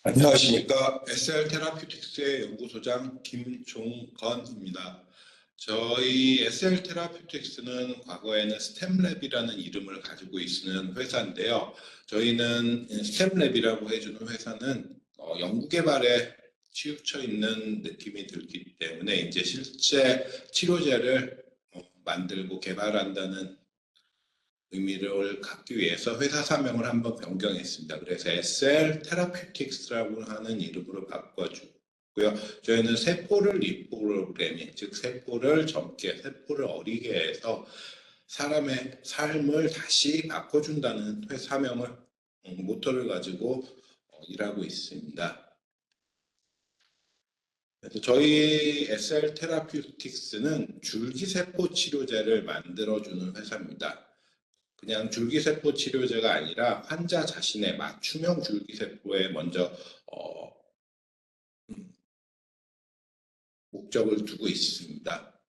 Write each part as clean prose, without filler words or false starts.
안녕하십니까. SL 테라퓨틱스의 연구소장 김종건입니다. 저희 SL 테라퓨틱스는 과거에는 스템랩이라는 이름을 가지고 있는 회사인데요. 저희는 스템랩이라고 해주는 회사는 연구개발에 치우쳐 있는 느낌이 들기 때문에 이제 실제 치료제를 만들고 개발한다는 의미를 갖기 위해서 회사 사명을 한번 변경했습니다. 그래서 SL 테라퓨틱스라고 하는 이름으로 바꿔주고요. 저희는 세포를 리프로그래밍, 즉 세포를 젊게, 세포를 어리게 해서 사람의 삶을 다시 바꿔준다는 회사 사명을 모토를 가지고 일하고 있습니다. 그래서 저희 SL 테라퓨틱스는 줄기세포 치료제를 만들어주는 회사입니다. 그냥 줄기세포 치료제가 아니라 환자 자신의 맞춤형 줄기세포에 먼저 목적을 두고 있습니다.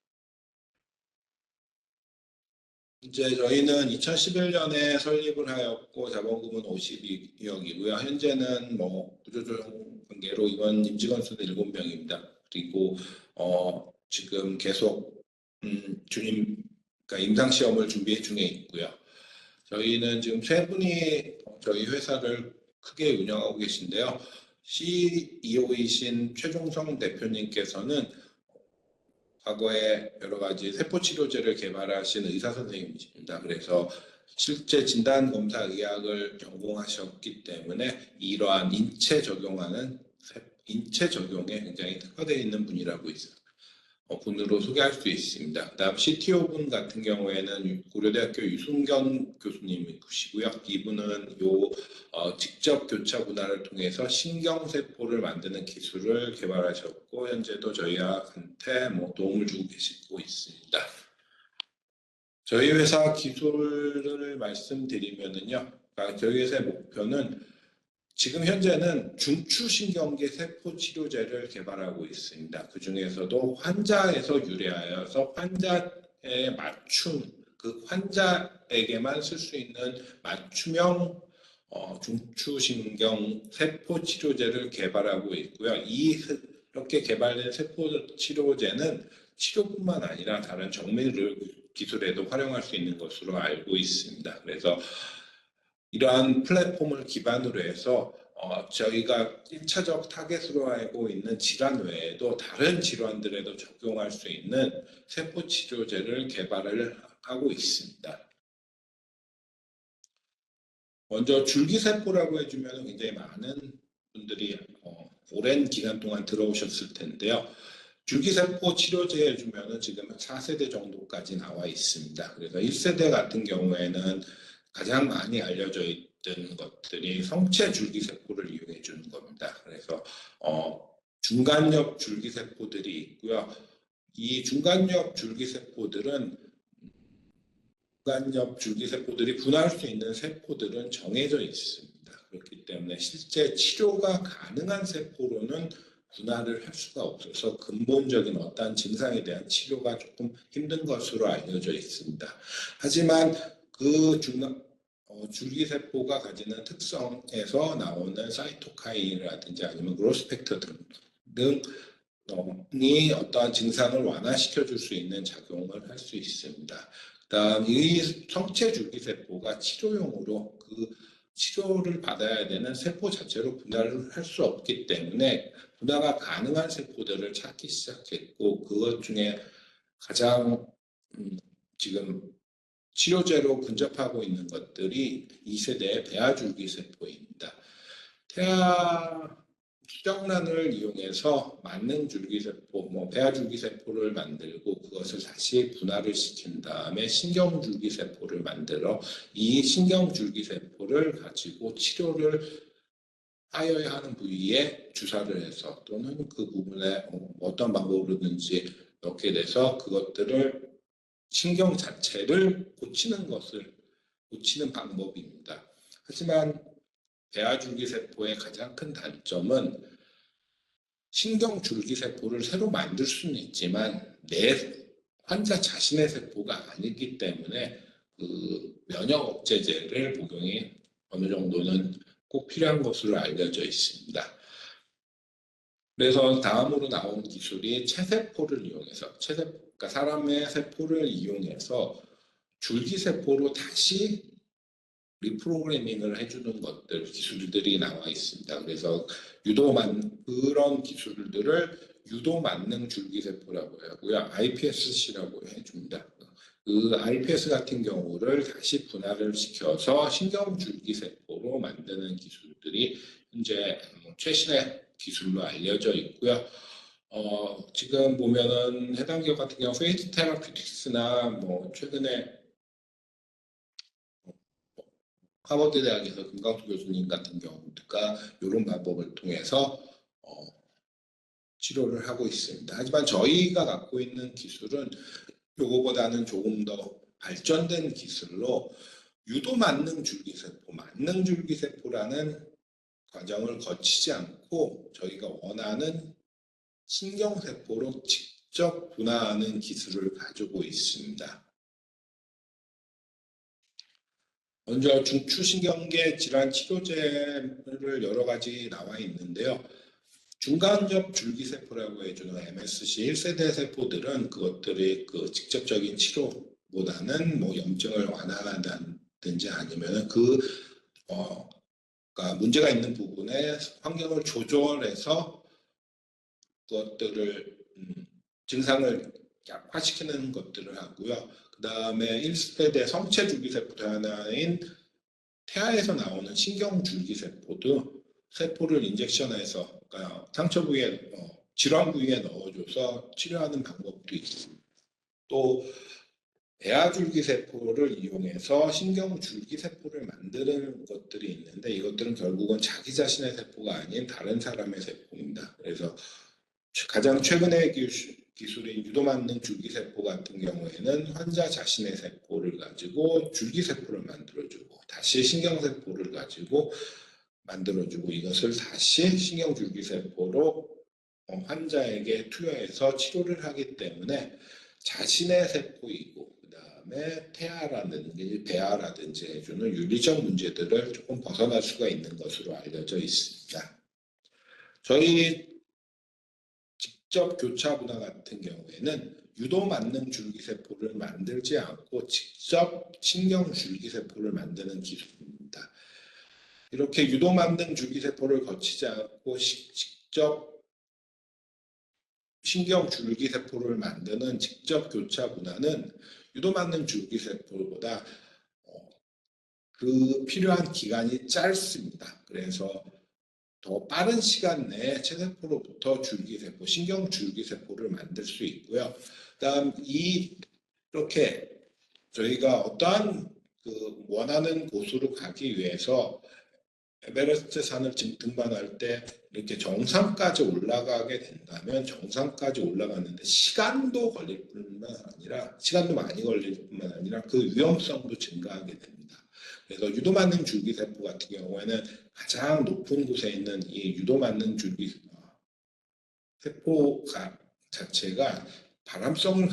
이제 저희는 2011년에 설립을 하였고 자본금은 52억이고요. 현재는 구조조정 관계로 이번 임직원 수는 7명입니다. 그리고 지금 계속 그러니까 임상시험을 준비 중에 있고요. 저희는 지금 3분이 저희 회사를 크게 운영하고 계신데요. CEO이신 최종성 대표님께서는 과거에 여러 가지 세포치료제를 개발하신 의사 선생님이십니다. 그래서 실제 진단검사의학을 전공하셨기 때문에 이러한 인체 적용에 굉장히 특화되어 있는 분이라고 분으로 소개할 수 있습니다. 그다음 CTO 분 같은 경우에는 고려대학교 유승견 교수님이시고요. 이분은 직접 교차 분할을 통해서 신경세포를 만드는 기술을 개발하셨고 현재도 저희한테 도움을 주고 계시고 있습니다. 저희 회사 기술을 말씀드리면은요, 저희 회사의 목표는 지금 현재는 중추신경계 세포 치료제를 개발하고 있습니다. 그 중에서도 환자에서 유래하여서 환자에 맞춤, 그 환자에게만 쓸 수 있는 맞춤형 중추신경 세포 치료제를 개발하고 있고요. 이렇게 개발된 세포 치료제는 치료뿐만 아니라 다른 정밀 기술에도 활용할 수 있는 것으로 알고 있습니다. 그래서 이러한 플랫폼을 기반으로 해서 저희가 1차적 타겟으로 알고 있는 질환 외에도 다른 질환들에도 적용할 수 있는 세포 치료제를 개발을 하고 있습니다. 먼저 줄기세포라고 해주면 굉장히 많은 분들이 오랜 기간 동안 들어오셨을 텐데요. 줄기세포 치료제 해주면 지금 4세대 정도까지 나와 있습니다. 그래서 1세대 같은 경우에는 가장 많이 알려져 있던 것들이 성체 줄기세포를 이용해 주는 겁니다. 그래서 중간엽 줄기세포들이 있고요. 이 중간엽 줄기세포들이 분할 수 있는 세포들은 정해져 있습니다. 그렇기 때문에 실제 치료가 가능한 세포로는 분할을 할 수가 없어서 근본적인 어떤 증상에 대한 치료가 조금 힘든 것으로 알려져 있습니다. 하지만 그 줄기세포가 가지는 특성에서 나오는 사이토카인이라든지 아니면 그로스팩터 등이 어떠한 증상을 완화시켜 줄 수 있는 작용을 할 수 있습니다. 그다음 이 성체 줄기세포가 치료용으로 그 치료를 받아야 되는 세포 자체로 분할을 할 수 없기 때문에 분할가 가능한 세포들을 찾기 시작했고 그것 중에 가장 지금 치료제로 근접하고 있는 것들이 2세대의 배아줄기세포입니다. 태아 수정란을 이용해서 만능 줄기세포, 배아줄기세포를 만들고 그것을 다시 분할을 시킨 다음에 신경줄기세포를 만들어 이 신경줄기세포를 가지고 치료를 하여야 하는 부위에 주사를 해서 또는 그 부분에 어떤 방법으로든지 넣게 돼서 그것들을 신경 자체를 고치는 방법입니다. 하지만 배아줄기세포의 가장 큰 단점은 신경줄기세포를 새로 만들 수는 있지만 내 환자 자신의 세포가 아니기 때문에 그 면역억제제를 복용이 어느 정도는 꼭 필요한 것으로 알려져 있습니다. 그래서 다음으로 나온 기술이 체세포를 이용해서 그러니까 사람의 세포를 이용해서 줄기세포로 다시 리프로그래밍을 해주는 것들 기술들이 나와 있습니다. 그래서 그런 기술들을 유도 만능 줄기세포라고 하고요, iPSC라고 해줍니다. 그 iPS 같은 경우를 다시 분할을 시켜서 신경줄기세포로 만드는 기술들이 현재 최신의 기술로 알려져 있고요. 지금 보면은 해당 기업 같은 경우 페이스 테라피틱스나 뭐 최근에 하버드 대학에서 김광수 교수님 같은 경우가 이런 방법을 통해서 치료를 하고 있습니다. 하지만 저희가 갖고 있는 기술은 요거보다는 조금 더 발전된 기술로 유도 만능 줄기세포, 만능 줄기세포라는 과정을 거치지 않고 저희가 원하는 신경세포로 직접 분화하는 기술을 가지고 있습니다. 먼저 중추신경계 질환 치료제를 여러 가지 나와 있는데요. 중간접 줄기세포라고 해주는 MSC 1세대 세포들은 그것들이 그 직접적인 치료보다는 뭐 염증을 완화한다든지 아니면 그러니까 문제가 있는 부분에 환경을 조절해서 그것들을 증상을 약화시키는 것들을 하고요. 그 다음에 1세대 성체 줄기세포 하나인 태아에서 나오는 신경줄기세포도 세포를 인젝션해서 그러니까 상처 부위에 질환 부위에 넣어줘서 치료하는 방법도 있습니다. 또 배아줄기세포를 이용해서 신경줄기세포를 만드는 것들이 있는데 이것들은 결국은 자기 자신의 세포가 아닌 다른 사람의 세포입니다. 그래서 가장 최근의 기술인 유도만능 줄기세포 같은 경우에는 환자 자신의 세포를 가지고 줄기세포를 만들어주고 다시 신경세포를 가지고 만들어주고 이것을 다시 신경줄기세포로 환자에게 투여해서 치료를 하기 때문에 자신의 세포이고 그 다음에 태아라든지 배아라든지 해주는 윤리적 문제들을 조금 벗어날 수가 있는 것으로 알려져 있습니다. 저희 직접 교차 분화 같은 경우에는 유도 만능 줄기세포를 만들지 않고 직접 신경 줄기세포를 만드는 기술입니다. 이렇게 유도 만능 줄기세포를 거치지 않고 직접 신경 줄기세포를 만드는 직접 교차 분화는 유도 만능 줄기세포보다 그 필요한 기간이 짧습니다. 그래서 더 빠른 시간 내에 체세포로부터 줄기세포, 신경 줄기세포를 만들 수 있고요. 그다음 이렇게 저희가 어떠한 그 원하는 곳으로 가기 위해서 에베레스트 산을 등반할 때 이렇게 정상까지 올라가게 된다면 정상까지 올라가는데 시간도 걸릴 뿐만 아니라 시간도 많이 걸릴 뿐만 아니라 그 위험성도 증가하게 됩니다. 그래서 유도만능 줄기세포 같은 경우에는 가장 높은 곳에 있는 이 유도만능 줄기세포 자체가 바람성을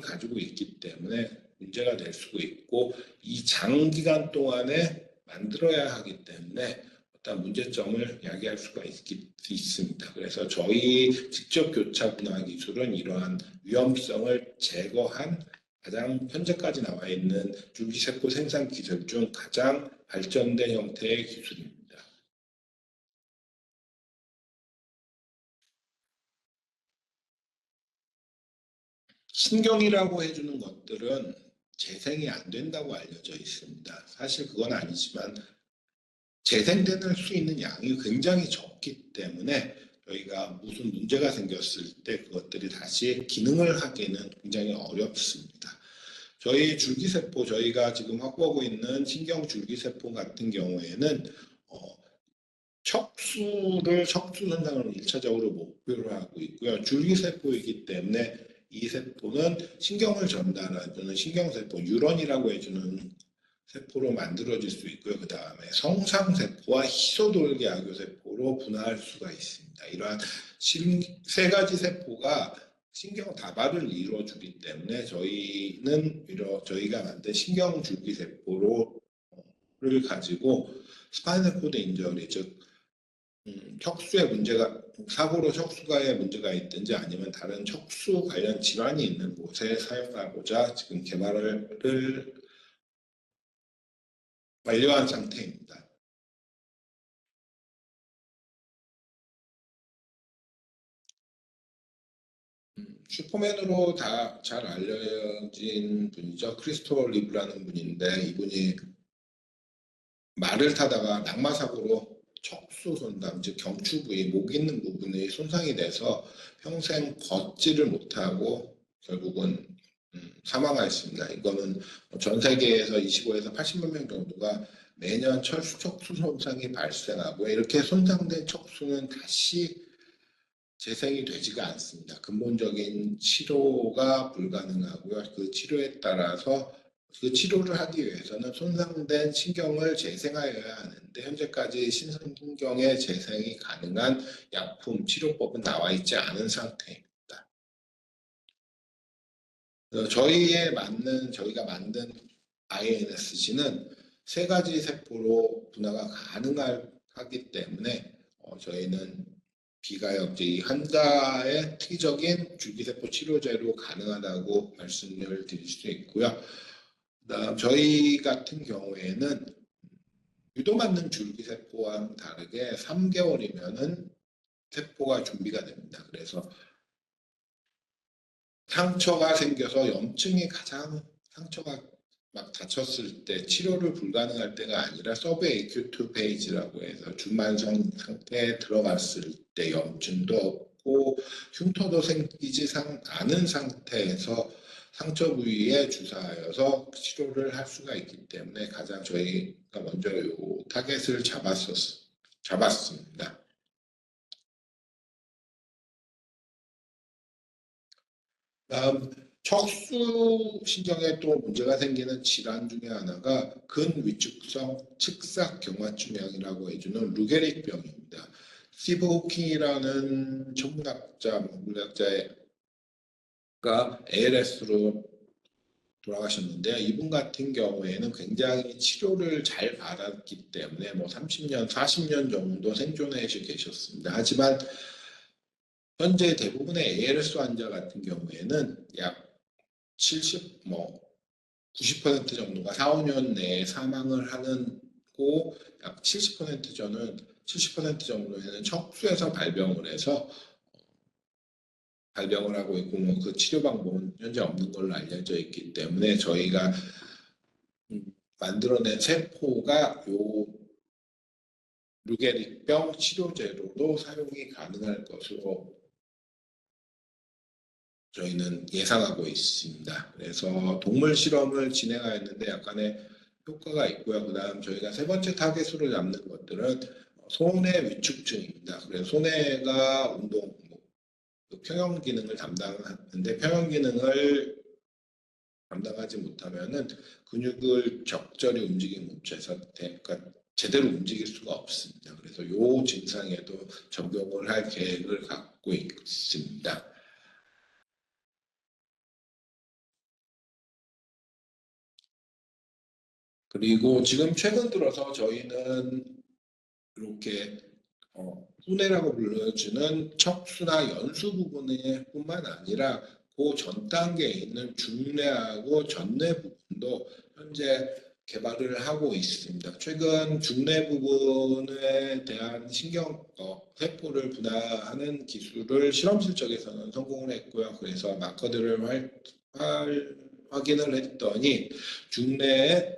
가지고 있기 때문에 문제가 될 수가 있고 이 장기간 동안에 만들어야 하기 때문에 어떤 문제점을 야기할 수가 있습니다. 그래서 저희 직접 교차 분화 기술은 이러한 위험성을 제거한 가장 현재까지 나와 있는 줄기세포 생산 기술 중 가장 발전된 형태의 기술입니다. 신경이라고 해주는 것들은 재생이 안 된다고 알려져 있습니다. 사실 그건 아니지만 재생될 수 있는 양이 굉장히 적기 때문에 저희가 무슨 문제가 생겼을 때 그것들이 다시 기능을 하기는 굉장히 어렵습니다. 저희 줄기세포, 저희가 지금 확보하고 있는 신경줄기세포 같은 경우에는 척수 현상을 1차적으로 목표로 하고 있고요. 줄기세포이기 때문에 이 세포는 신경을 전달해주는 신경세포, 뉴런이라고 해주는 세포로 만들어질 수 있고요. 그 다음에 성상세포와 희소돌기악교세포로 분화할 수가 있습니다. 이러한 세 가지 세포가 신경 다발을 이루어주기 때문에 저희가 만든 신경줄기세포를 가지고 스파이널 코드 인저리, 즉 척수에 문제가 사고로 척수가에 문제가 있든지 아니면 다른 척수 관련 질환이 있는 곳에 사용하고자 지금 개발을 완료한 상태입니다. 슈퍼맨으로 다 잘 알려진 분이죠. 크리스토퍼 리브라는 분인데 이분이 말을 타다가 낙마 사고로 척수 손상, 즉 경추 부위, 목 있는 부분이 손상이 돼서 평생 걷지를 못하고 결국은 사망하였습니다. 이거는 전 세계에서 25에서 80만 명 정도가 매년 척수 손상이 발생하고 이렇게 손상된 척수는 다시 재생이 되지가 않습니다. 근본적인 치료가 불가능하고요. 그 치료에 따라서 그 치료를 하기 위해서는 손상된 신경을 재생하여야 하는데 현재까지 신경의 재생이 가능한 약품, 치료법은 나와 있지 않은 상태입니다. 저희가 만든 INSC는 세 가지 세포로 분화가 가능하기 때문에 저희는 비가역제 환자의 특이적인 줄기세포 치료제로 가능하다고 말씀을 드릴 수 있고요. 그다음 저희 같은 경우에는 유도맞는 줄기세포와 다르게 3개월이면은 세포가 준비가 됩니다. 그래서 상처가 생겨서 염증이 가장 상처가 막 다쳤을 때 치료를 불가능할 때가 아니라 서브에큐트 페이지라고 해서 중만성 상태에 들어갔을 때 염증도 없고 흉터도 생기지 않은 상태에서 상처 부위에 주사하여서 치료를 할 수가 있기 때문에 가장 저희가 먼저 요 타겟을 잡았습니다. 다음 척수 신경에 또 문제가 생기는 질환 중에 하나가 근위축성 측삭경화증형이라고 해주는 루게릭병입니다. 스티브 호킹이라는 천문학자가 ALS로 돌아가셨는데 이분 같은 경우에는 굉장히 치료를 잘 받았기 때문에 뭐 30년, 40년 정도 생존해 계셨습니다. 하지만 현재 대부분의 ALS 환자 같은 경우에는 약 70, 90% 정도가 4, 5년 내에 사망을 하고 약 70% 정도에는 척수에서 발병을 해서 발병을 하고 있고 그 치료 방법은 현재 없는 걸로 알려져 있기 때문에 저희가 만들어낸 세포가 요 루게릭병 치료제로도 사용이 가능할 것으로 저희는 예상하고 있습니다. 그래서 동물 실험을 진행하였는데 약간의 효과가 있고요. 그 다음 저희가 세 번째 타겟으로 잡는 것들은 손해 위축증입니다. 그래서 손해가 운동, 평형 기능을 담당하는데 평형 기능을 담당하지 못하면은 근육을 적절히 움직이지 못해서 그러니까 제대로 움직일 수가 없습니다. 그래서 이 증상에도 적용을 할 계획을 갖고 있습니다. 그리고 지금 최근 들어서 저희는 이렇게 후뇌라고 불러주는 척수나 연수 부분에 뿐만 아니라 그 전 단계에 있는 중뇌하고 전뇌 부분도 현재 개발을 하고 있습니다. 최근 중뇌 부분에 대한 세포를 분화하는 기술을 실험실적에서는 성공을 했고요. 그래서 마커들을 확인을 했더니 중뇌에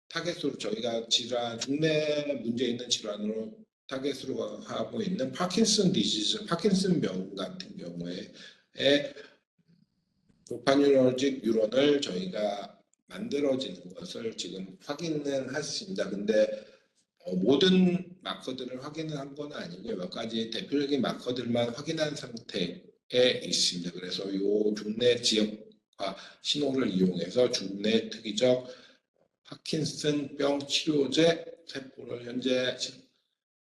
타겟으로 저희가 중뇌 문제 있는 질환으로 타겟으로 하고 있는 파킨슨병 같은 경우에 도파민너직 뉴런을 저희가 만들어지는 것을 지금 확인을 했습니다. 근데 모든 마커들을 확인을 한 건 아니고요. 몇 가지 대표적인 마커들만 확인한 상태에 있습니다. 그래서 이 중뇌 지역화 신호를 이용해서 중뇌 특이적 파킨슨병 치료제 세포를 현재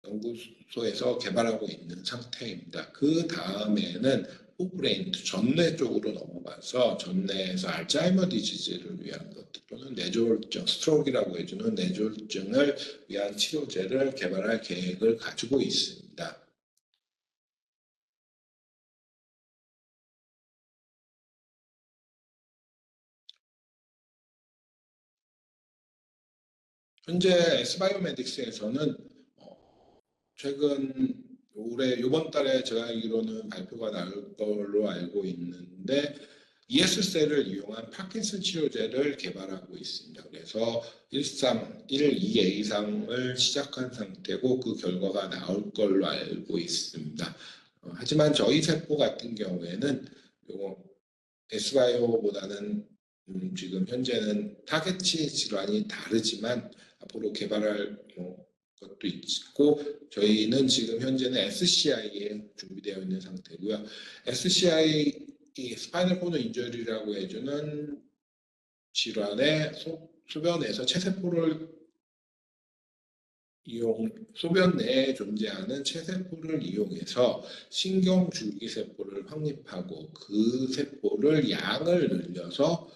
연구소에서 개발하고 있는 상태입니다. 그 다음에는 포브레인 전뇌 쪽으로 넘어가서 전뇌에서 알츠하이머 디지즈를 위한 것들 또는 뇌졸중, 스트로크라고 해주는 뇌졸중을 위한 치료제를 개발할 계획을 가지고 있습니다. 현재 S바이오메딕스에서는 최근 올해 이번 달에 제가 알기로는 발표가 나올 걸로 알고 있는데 ES셀을 이용한 파킨슨 치료제를 개발하고 있습니다. 그래서 1상, 1, 2A상을 시작한 상태고 그 결과가 나올 걸로 알고 있습니다. 하지만 저희 세포 같은 경우에는 요거 S바이오보다는 지금 현재는 타겟치 질환이 다르지만 앞으로 개발할 것도 있고 저희는 지금 현재는 SCI에 준비되어 있는 상태고요. SCI 스파이널 코드 인저리라고 해주는 질환의 소변에서 체세포를 소변 내에 존재하는 체세포를 이용해서 신경줄기세포를 확립하고 그 세포를 양을 늘려서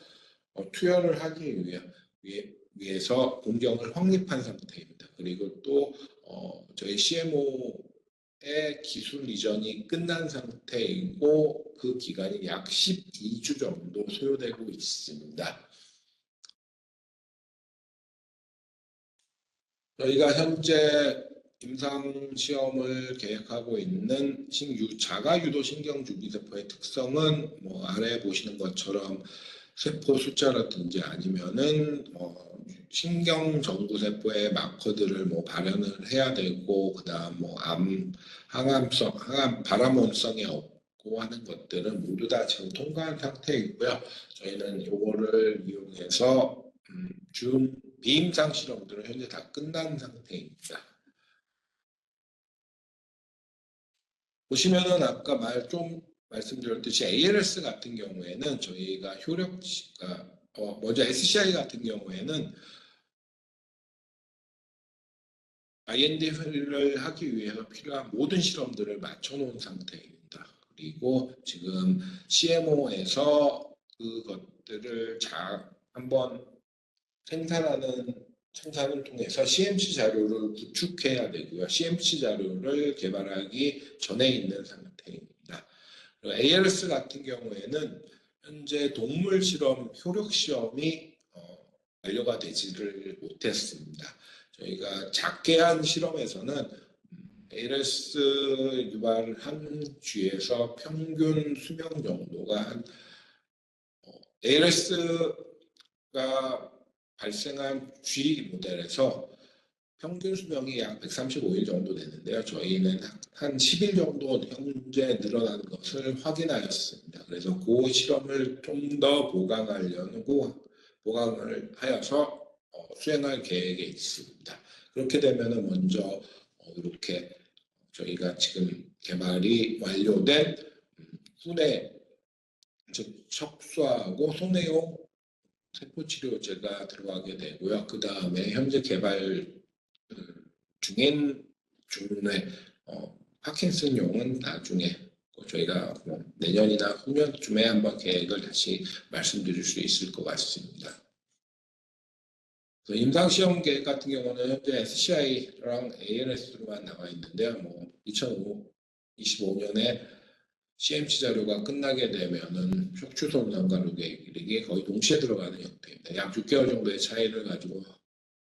투여를 하기 위해서 공경을 확립한 상태입니다. 그리고 또 저희 CMO의 기술 이전이 끝난 상태이고 그 기간이 약 12주 정도 소요되고 있습니다. 저희가 현재 임상 시험을 계획하고 있는 자가유도 신경줄기세포의 특성은 아래 보시는 것처럼 세포 숫자라든지 아니면은 신경전구세포의 마커들을 발현을 해야 되고 그다음 항암 발암원성이 없고 하는 것들은 모두 다 지금 통과한 상태이고요. 저희는 이거를 이용해서 비임상 실험들은 현재 다 끝난 상태입니다. 보시면은 아까 말씀드렸듯이 ALS 같은 경우에는 저희가 효력치가 먼저 SCI 같은 경우에는 IND를 하기 위해서 필요한 모든 실험들을 맞춰놓은 상태입니다. 그리고 지금 CMO에서 그것들을 한번 생산을 통해서 CMC 자료를 구축해야 되고요. CMC 자료를 개발하기 전에 있는 상태입니다. ALS 같은 경우에는 현재 동물 실험, 효력 시험이 완료가 되지를 못했습니다. 저희가 작게 한 실험에서는 ALS 유발을 한 쥐에서 평균 수명 정도가 ALS가 발생한 쥐 모델에서 평균 수명이 약 135일 정도 되는데요. 저희는 한 10일 정도 현재 늘어나는 것을 확인하였습니다. 그래서 그 실험을 좀 더 보강을 하여서 수행할 계획에 있습니다. 그렇게 되면 먼저 이렇게 저희가 지금 개발이 완료된 순회, 즉 척수하고 소내용 세포치료제가 들어가게 되고요. 그 다음에 현재 개발 중에 파킨슨용은 나중에 저희가 내년이나 후년쯤에 한번 계획을 다시 말씀드릴 수 있을 것 같습니다. 임상시험 계획 같은 경우는 현재 SCI랑 ALS로만 나와 있는데요. 2025년에 CMC 자료가 끝나게 되면은 척추손상과 루게릭이 거의 동시에 들어가는 형태입니다. 약 6개월 정도의 차이를 가지고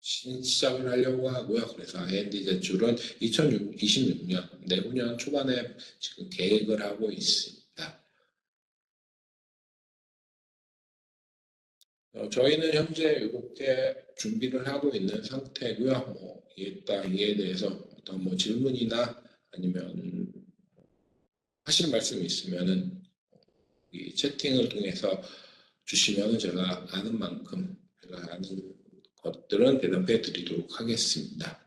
시작을 하려고 하고요. 그래서 IND 제출은 2026년 내후년 초반에 지금 계획을 하고 있습니다. 저희는 현재 이렇게 준비를 하고 있는 상태고요. 이에 대해서 어떤 질문이나 아니면 하실 말씀이 있으면은 이 채팅을 통해서 주시면 제가 아는 만큼 제가 아는 것들은 대답해 드리도록 하겠습니다.